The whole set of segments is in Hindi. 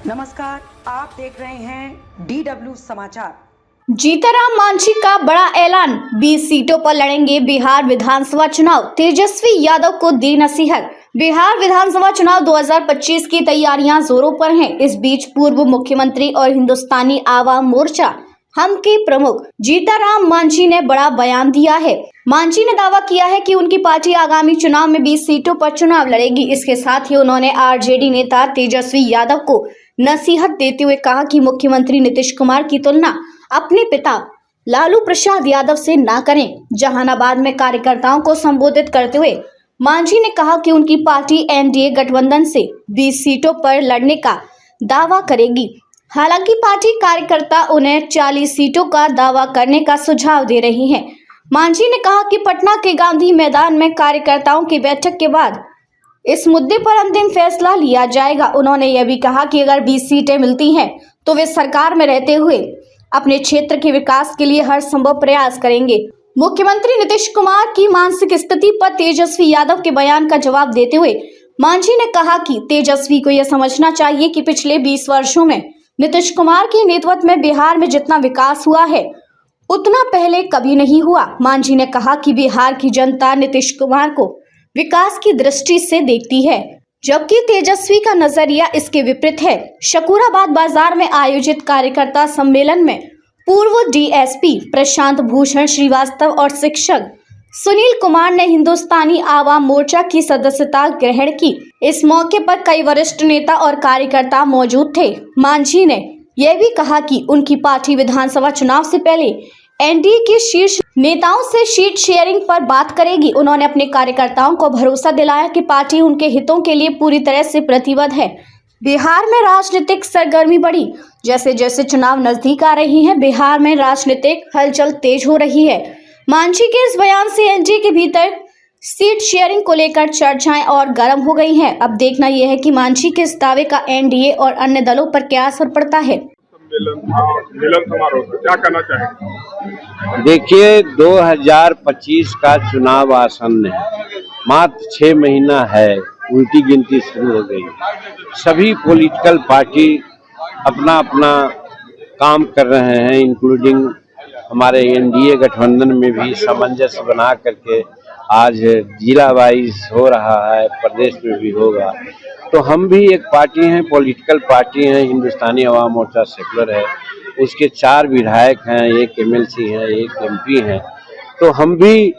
नमस्कार, आप देख रहे हैं DW समाचार। जीतनराम मांझी का बड़ा ऐलान, 20 सीटों पर लड़ेंगे बिहार विधानसभा चुनाव, तेजस्वी यादव को दी नसीहत। बिहार विधानसभा चुनाव 2025 की तैयारियां जोरों पर हैं। इस बीच पूर्व मुख्यमंत्री और हिंदुस्तानी आवाम मोर्चा हम के प्रमुख जीतनराम मांझी ने बड़ा बयान दिया है। मांझी ने दावा किया है कि उनकी पार्टी आगामी चुनाव में 20 सीटों पर चुनाव लड़ेगी। इसके साथ ही उन्होंने आरजेडी नेता तेजस्वी यादव को नसीहत देते हुए कहा कि मुख्यमंत्री नीतीश कुमार की तुलना अपने पिता लालू प्रसाद यादव से ना करें। जहानाबाद में कार्यकर्ताओं को संबोधित करते हुए मांझी ने कहा कि उनकी पार्टी एनडीए गठबंधन से 20 सीटों पर लड़ने का दावा करेगी। हालांकि पार्टी कार्यकर्ता उन्हें 40 सीटों का दावा करने का सुझाव दे रही हैं। मांझी ने कहा कि पटना के गांधी मैदान में कार्यकर्ताओं की बैठक के बाद इस मुद्दे पर अंतिम फैसला लिया जाएगा। उन्होंने यह भी कहा कि अगर 20 सीटें मिलती हैं तो वे सरकार में रहते हुए अपने क्षेत्र के विकास के लिए हर संभव प्रयास करेंगे। मुख्यमंत्री नीतीश कुमार की मानसिक स्थिति पर तेजस्वी यादव के बयान का जवाब देते हुए मांझी ने कहा कि तेजस्वी को यह समझना चाहिए कि पिछले 20 वर्षों में नीतीश कुमार के नेतृत्व में बिहार में जितना विकास हुआ है उतना पहले कभी नहीं हुआ। मांझी ने कहा कि बिहार की जनता नीतीश कुमार को विकास की दृष्टि से देखती है, जबकि तेजस्वी का नजरिया इसके विपरीत है। शकूराबाद बाजार में आयोजित कार्यकर्ता सम्मेलन में पूर्व डीएसपी प्रशांत भूषण श्रीवास्तव और शिक्षक सुनील कुमार ने हिंदुस्तानी आवाम मोर्चा की सदस्यता ग्रहण की। इस मौके पर कई वरिष्ठ नेता और कार्यकर्ता मौजूद थे। मांझी ने यह भी कहा कि उनकी पार्टी विधानसभा चुनाव से पहले एनडीए के शीर्ष नेताओं से सीट शेयरिंग पर बात करेगी। उन्होंने अपने कार्यकर्ताओं को भरोसा दिलाया कि पार्टी उनके हितों के लिए पूरी तरह से प्रतिबद्ध है। बिहार में राजनीतिक सरगर्मी बढ़ी। जैसे जैसे चुनाव नजदीक आ रही हैं, बिहार में राजनीतिक हलचल तेज हो रही है। मांझी के इस बयान से एनडीए के भीतर सीट शेयरिंग को लेकर चर्चाएं और गर्म हो गई हैं। अब देखना यह है कि मांझी के इस दावे का एनडीए और अन्य दलों पर क्या असर पड़ता है। मिलन समारोह क्या कहना चाहेंगे? देखिए, 2025 का चुनाव आसन्न है। मात्र 6 महीना है, उल्टी गिनती शुरू हो गई। सभी पॉलिटिकल पार्टी अपना अपना काम कर रहे हैं, इंक्लूडिंग हमारे एनडीए गठबंधन में भी सामंजस्य बना करके आज जिला वाइज हो रहा है, प्रदेश में भी होगा। तो हम भी एक पार्टी हैं, पॉलिटिकल पार्टी हैं, हिंदुस्तानी आवाम मोर्चा सेकुलर है। उसके 4 विधायक हैं, 1 एमएलसी हैं, 1 एमपी हैं। तो हम भी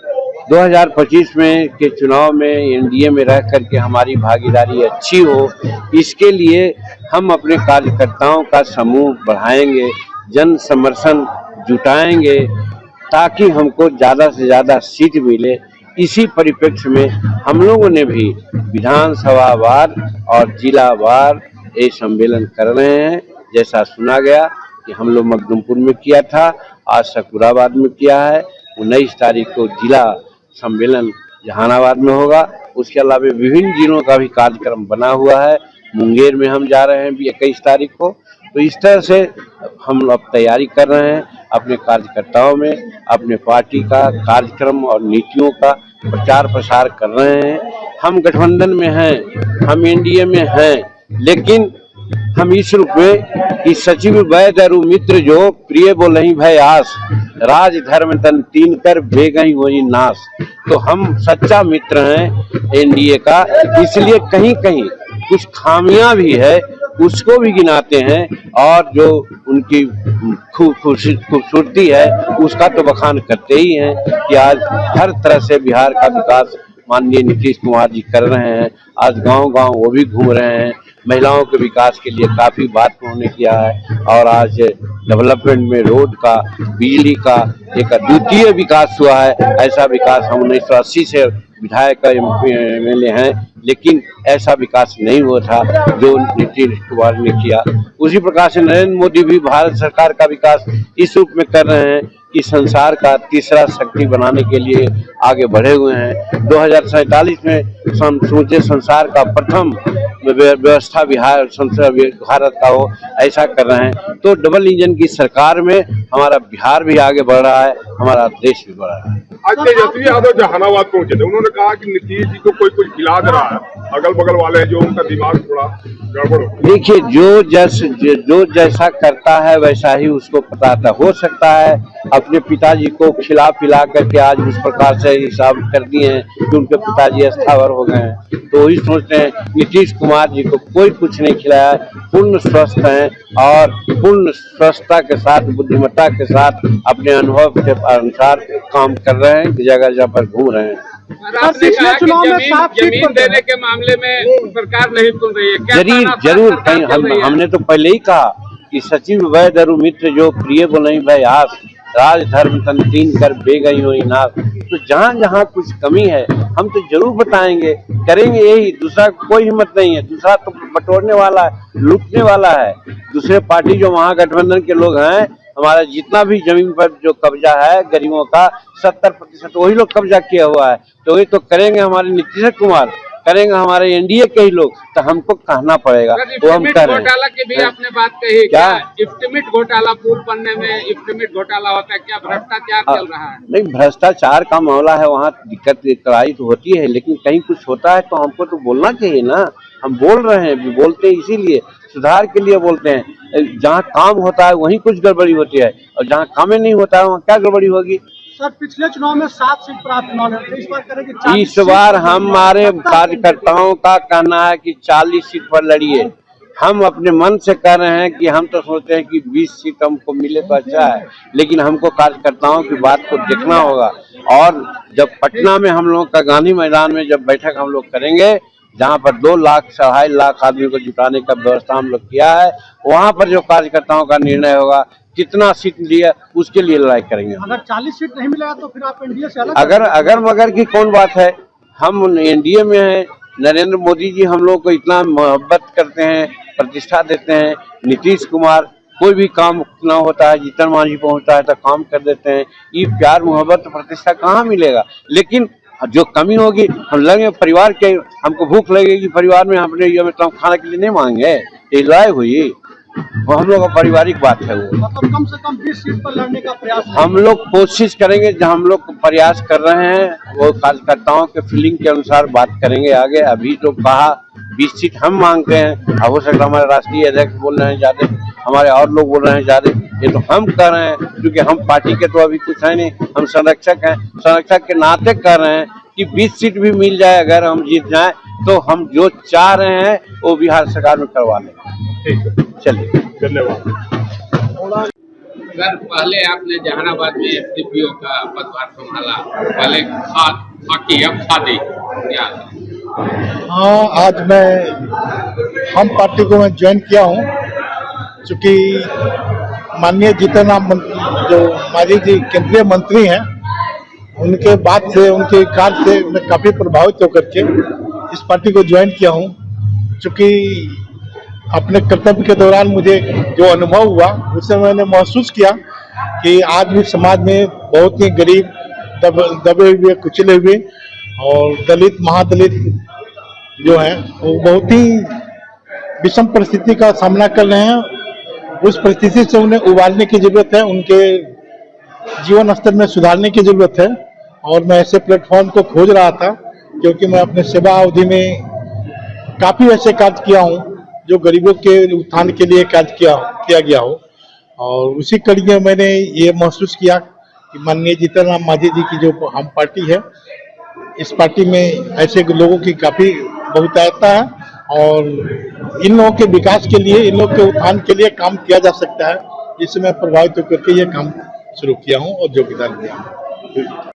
2025 में के चुनाव में एनडीए में रह करके हमारी भागीदारी अच्छी हो, इसके लिए हम अपने कार्यकर्ताओं का समूह बढ़ाएंगे, जन समर्थन जुटाएंगे ताकि हमको ज़्यादा से ज़्यादा सीट मिले। इसी परिप्रेक्ष्य में हम लोगों ने भी विधानसभा वार और जिला वार ये सम्मेलन कर रहे हैं। जैसा सुना गया कि हम लोग मखदूमपुर में किया था, आज शकूराबाद में किया है। 19 तारीख को जिला सम्मेलन जहानाबाद में होगा। उसके अलावा विभिन्न जिलों का भी कार्यक्रम बना हुआ है। मुंगेर में हम जा रहे हैं 21 तारीख को। तो इस तरह से हम अब तैयारी कर रहे हैं अपने कार्यकर्ताओं में, अपने पार्टी का कार्यक्रम और नीतियों का प्रचार प्रसार कर रहे हैं। हम गठबंधन में हैं, हम एनडीए में हैं, लेकिन हम इस रूप में कि सचिव वैद अरु मित्र जो प्रिय बोलहि भय आस, राज धर्म तन तीन कर बेगहि होई नाश। तो हम सच्चा मित्र हैं एनडीए का, इसलिए कहीं कहीं कुछ खामियां भी है, उसको भी गिनाते हैं, और जो उनकी खूबसूरती है उसका तो बखान करते ही हैं कि आज हर तरह से बिहार का विकास माननीय नीतीश कुमार जी कर रहे हैं। आज गांव-गांव वो भी घूम रहे हैं, महिलाओं के विकास के लिए काफ़ी बात उन्होंने किया है। और आज डेवलपमेंट में रोड का, बिजली का एक अद्वितीय विकास हुआ है। ऐसा विकास हम 1980 से विधायक एमएलए हैं, लेकिन ऐसा विकास नहीं हुआ था जो नीतीश कुमार ने किया। उसी प्रकार से नरेंद्र मोदी भी भारत सरकार का विकास इस रूप में कर रहे हैं कि संसार का तीसरा शक्ति बनाने के लिए आगे बढ़े हुए हैं। 2047 में समूचे संसार का प्रथम व्यवस्था भारत का हो, ऐसा कर रहे हैं। तो डबल इंजन की सरकार में हमारा बिहार भी आगे बढ़ रहा है, हमारा देश भी बढ़ रहा है। आज तेजस्वी यादव जहानाबाद पहुंचे थे, उन्होंने कहा कि नीतीश जी को कोई कुछ खिला दे रहा है, अगल बगल वाले हैं जो उनका दिमाग थोड़ा गड़बड़ हो। देखिए, जो जैसा करता है वैसा ही उसको पता था। हो सकता है अपने पिताजी को खिला पिला करके आज उस प्रकार से हिसाब कर दिए हैं कि उनके पिताजी अस्थावर हो गए हैं। तो वही सोचते हैं नीतीश कुमार जी को कोई कुछ नहीं खिलाया, पूर्ण स्वस्थ हैं और पूर्ण स्वस्थता के साथ, बुद्धिमत्ता के साथ अपने अनुभव के अनुसार काम कर रहे हैं, जगह जगह पर घूम रहे हैं। आपने कहा कि जमीन देने के मामले में सरकार नहीं सुन रही है, क्या जरूर कहीं हमने तो पहले ही कहा कि सचिव वैद्य अरु मित्र जो प्रिय बोलई भाई आस, राज धर्म तन तीन कर बे गई हो नाश। तो जहाँ जहाँ कुछ कमी है हम तो जरूर बताएंगे, करेंगे, यही। दूसरा कोई हिम्मत नहीं है, दूसरा तो बटोरने वाला है, लूटने वाला है। दूसरे पार्टी जो महागठबंधन के लोग हैं, हमारा जितना भी जमीन पर जो कब्जा है गरीबों का 70% वही लोग कब्जा किया हुआ है। तो वही तो करेंगे हमारे नीतीश कुमार, करेंगे हमारे एनडीए के ही लोग, तो हमको कहना पड़ेगा। वो हम कर रहे हैं। घोटाला की भी आपने बात कही, क्या इफ्टिमिट घोटाला पुल बनने में इफ्टिमिट घोटाला होता है, क्या भ्रष्टाचार चल रहा है? नहीं, भ्रष्टाचार का मामला है, वहाँ दिक्कत कड़ाई तो होती है, लेकिन कहीं कुछ होता है तो हमको तो बोलना चाहिए ना। हम बोल रहे हैं, बोलते हैं इसीलिए सुधार के लिए बोलते हैं। जहाँ काम होता है वहीं कुछ गड़बड़ी होती है, और जहाँ काम नहीं होता है वहाँ क्या गड़बड़ी होगी? सर, पिछले चुनाव में 7 सीट पर आप चुनाव लड़े थे, इस बार करेंगे? इस बार हमारे कार्यकर्ताओं का कहना है कि 40 सीट पर लड़िए। हम अपने मन से कह रहे हैं कि हम तो सोचते हैं कि 20 सीट हमको मिले तो अच्छा है, लेकिन हमको कार्यकर्ताओं की बात को देखना होगा। और जब पटना में हम लोग का गांधी मैदान में जब बैठक हम लोग करेंगे, जहाँ पर 2 लाख 2.5 लाख आदमी को जुटाने का व्यवस्था हम लोग किया है, वहाँ पर जो कार्यकर्ताओं का निर्णय होगा कितना सीट लिया उसके लिए लड़ाई करेंगे। अगर 40 सीट नहीं मिलेगा तो फिर आप एनडीए से अलग? अगर मगर की कौन बात है, हम एनडीए में हैं। नरेंद्र मोदी जी हम लोग को इतना मोहब्बत करते हैं, प्रतिष्ठा देते हैं। नीतीश कुमार कोई भी काम ना होता है, जीतन मांझी पहुंचता है तो काम कर देते हैं। ये प्यार मोहब्बत प्रतिष्ठा कहाँ मिलेगा? लेकिन जो कमी होगी हम लगे परिवार के, हमको भूख लगेगी परिवार में, अपने ये मतलब खाने के लिए नहीं मांगे, ये लड़ाई हुई, वो हम लोग का पारिवारिक बात है। वो मतलब कम से कम 20 सीट पर लड़ने का प्रयास हम लोग कोशिश करेंगे, जहाँ हम लोग प्रयास कर रहे हैं वो कार्यकर्ताओं के फीलिंग के अनुसार बात करेंगे आगे। अभी तो कहा 20 सीट हम मांगते हैं, अब हो सकता है हमारे राष्ट्रीय अध्यक्ष बोल रहे हैं ज्यादा, हमारे और लोग बोल रहे हैं ज्यादा, ये तो हम कर रहे हैं क्योंकि हम पार्टी के तो अभी कुछ है नहीं, हम संरक्षक हैं। संरक्षक के नाते कर रहे हैं कि 20 सीट भी मिल जाए, अगर हम जीत जाए तो हम जो चाह रहे हैं वो बिहार सरकार में करवा लेंगे। ठीक है, चलिए, धन्यवाद। सर, पहले आपने जहानाबाद में एसडीपीओ का पदभार संभाला, पहले खाकी अब खादी, क्या? हाँ, आज हम पार्टी को मैं ज्वाइन किया हूँ, चूँकि माननीय जीतन राम जो मांझी जी केंद्रीय मंत्री हैं, उनके बात से, उनके कार्य से मैं काफ़ी प्रभावित होकर के इस पार्टी को ज्वाइन किया हूँ। चूँकि अपने कर्तव्य के दौरान मुझे जो अनुभव हुआ उससे मैंने महसूस किया कि आज भी समाज में बहुत ही गरीब, दबे हुए, कुचले हुए और दलित, महादलित जो हैं वो बहुत ही विषम परिस्थिति का सामना कर रहे हैं। उस परिस्थिति से उन्हें उबारने की जरूरत है, उनके जीवन स्तर में सुधारने की जरूरत है। और मैं ऐसे प्लेटफॉर्म को खोज रहा था क्योंकि मैं अपने सेवा अवधि में काफ़ी ऐसे कार्य किया हूँ जो गरीबों के उत्थान के लिए कार्य किया गया हो। और उसी कड़ी में मैंने ये महसूस किया कि माननीय जीतन राम मांझी जी की जो हम पार्टी है, इस पार्टी में ऐसे लोगों की काफ़ी बहुतायता है और इन लोगों के विकास के लिए, इन लोगों के उत्थान के लिए काम किया जा सकता है, जिससे मैं प्रभावित होकर के ये काम शुरू किया हूँ और योगदान दिया हूँ।